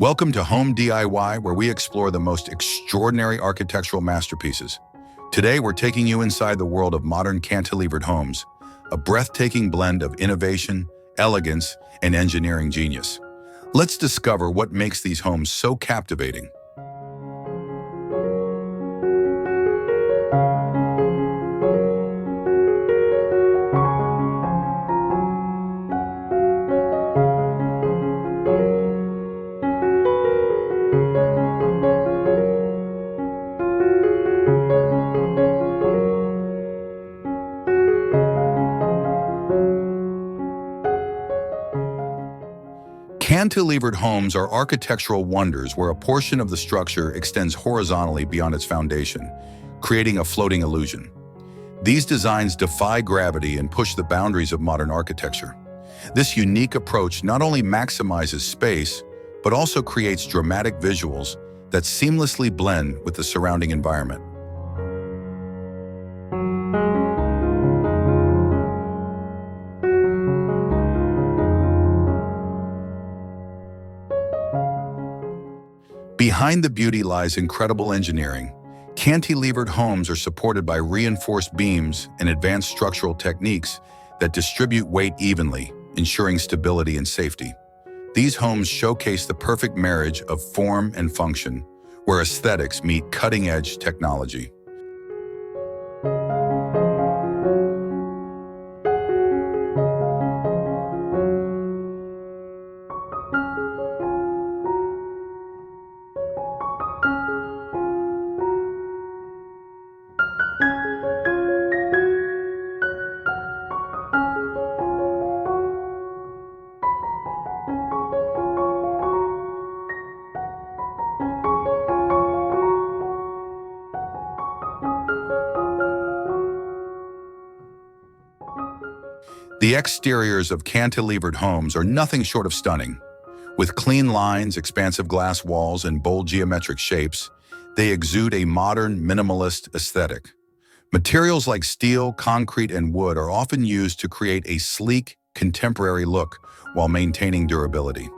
Welcome to Home DIY, where we explore the most extraordinary architectural masterpieces. Today, we're taking you inside the world of modern cantilevered homes, a breathtaking blend of innovation, elegance, and engineering genius. Let's discover what makes these homes so captivating. Cantilevered homes are architectural wonders where a portion of the structure extends horizontally beyond its foundation, creating a floating illusion. These designs defy gravity and push the boundaries of modern architecture. This unique approach not only maximizes space, but also creates dramatic visuals that seamlessly blend with the surrounding environment. Behind the beauty lies incredible engineering. Cantilevered homes are supported by reinforced beams and advanced structural techniques that distribute weight evenly, ensuring stability and safety. These homes showcase the perfect marriage of form and function, where aesthetics meet cutting-edge technology. The exteriors of cantilevered homes are nothing short of stunning. With clean lines, expansive glass walls, and bold geometric shapes, they exude a modern, minimalist aesthetic. Materials like steel, concrete, and wood are often used to create a sleek, contemporary look while maintaining durability.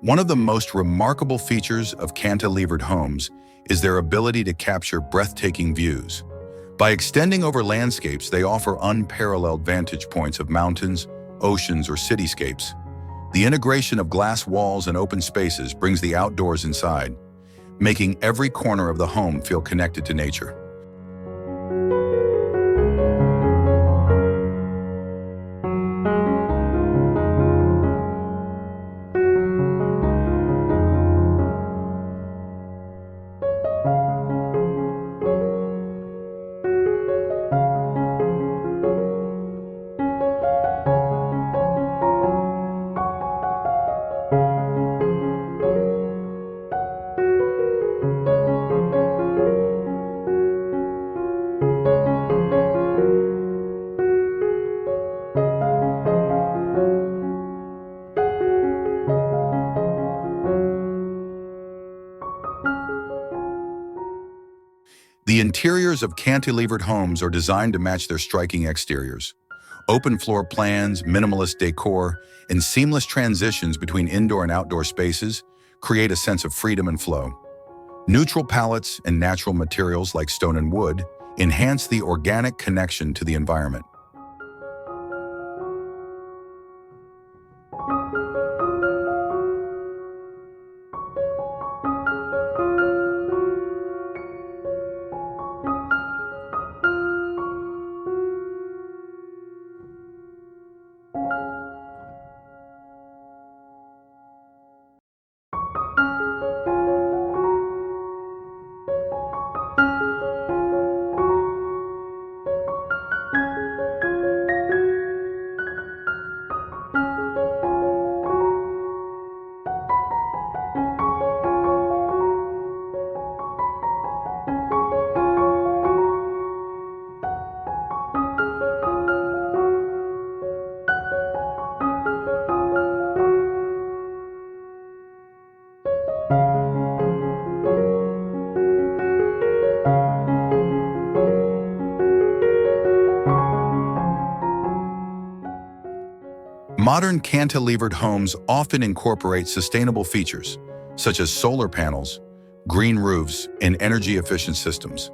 One of the most remarkable features of cantilevered homes is their ability to capture breathtaking views. By extending over landscapes, they offer unparalleled vantage points of mountains, oceans, or cityscapes. The integration of glass walls and open spaces brings the outdoors inside, making every corner of the home feel connected to nature. The interiors of cantilevered homes are designed to match their striking exteriors. Open floor plans, minimalist decor, and seamless transitions between indoor and outdoor spaces create a sense of freedom and flow. Neutral palettes and natural materials like stone and wood enhance the organic connection to the environment. Modern cantilevered homes often incorporate sustainable features, such as solar panels, green roofs, and energy-efficient systems.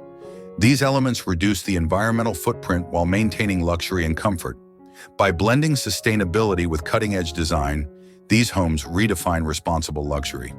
These elements reduce the environmental footprint while maintaining luxury and comfort. By blending sustainability with cutting-edge design, these homes redefine responsible luxury.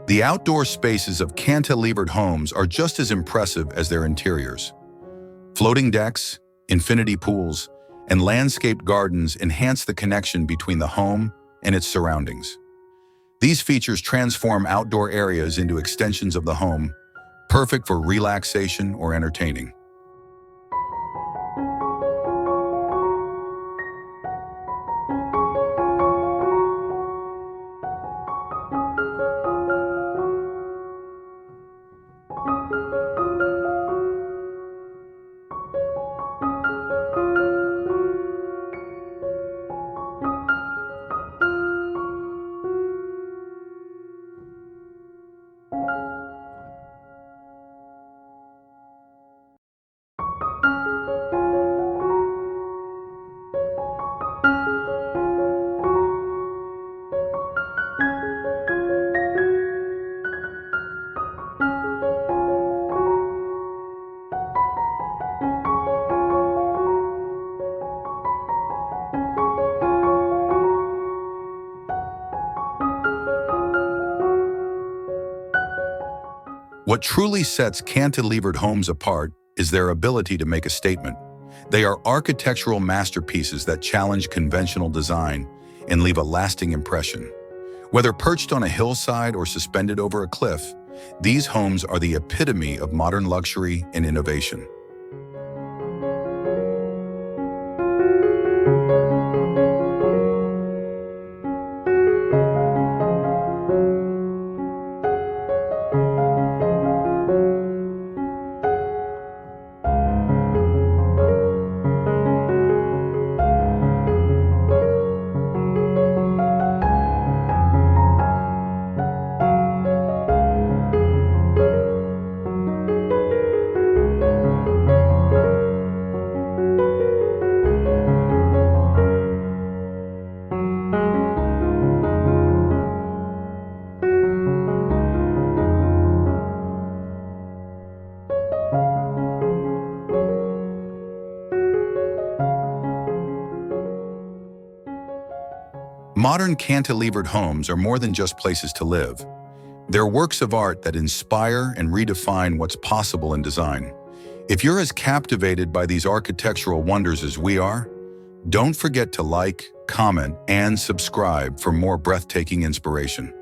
The outdoor spaces of cantilevered homes are just as impressive as their interiors. Floating decks, infinity pools, and landscaped gardens enhance the connection between the home and its surroundings. These features transform outdoor areas into extensions of the home, perfect for relaxation or entertaining. What truly sets cantilevered homes apart is their ability to make a statement. They are architectural masterpieces that challenge conventional design and leave a lasting impression. Whether perched on a hillside or suspended over a cliff, these homes are the epitome of modern luxury and innovation. Modern cantilevered homes are more than just places to live. They're works of art that inspire and redefine what's possible in design. If you're as captivated by these architectural wonders as we are, don't forget to like, comment, and subscribe for more breathtaking inspiration.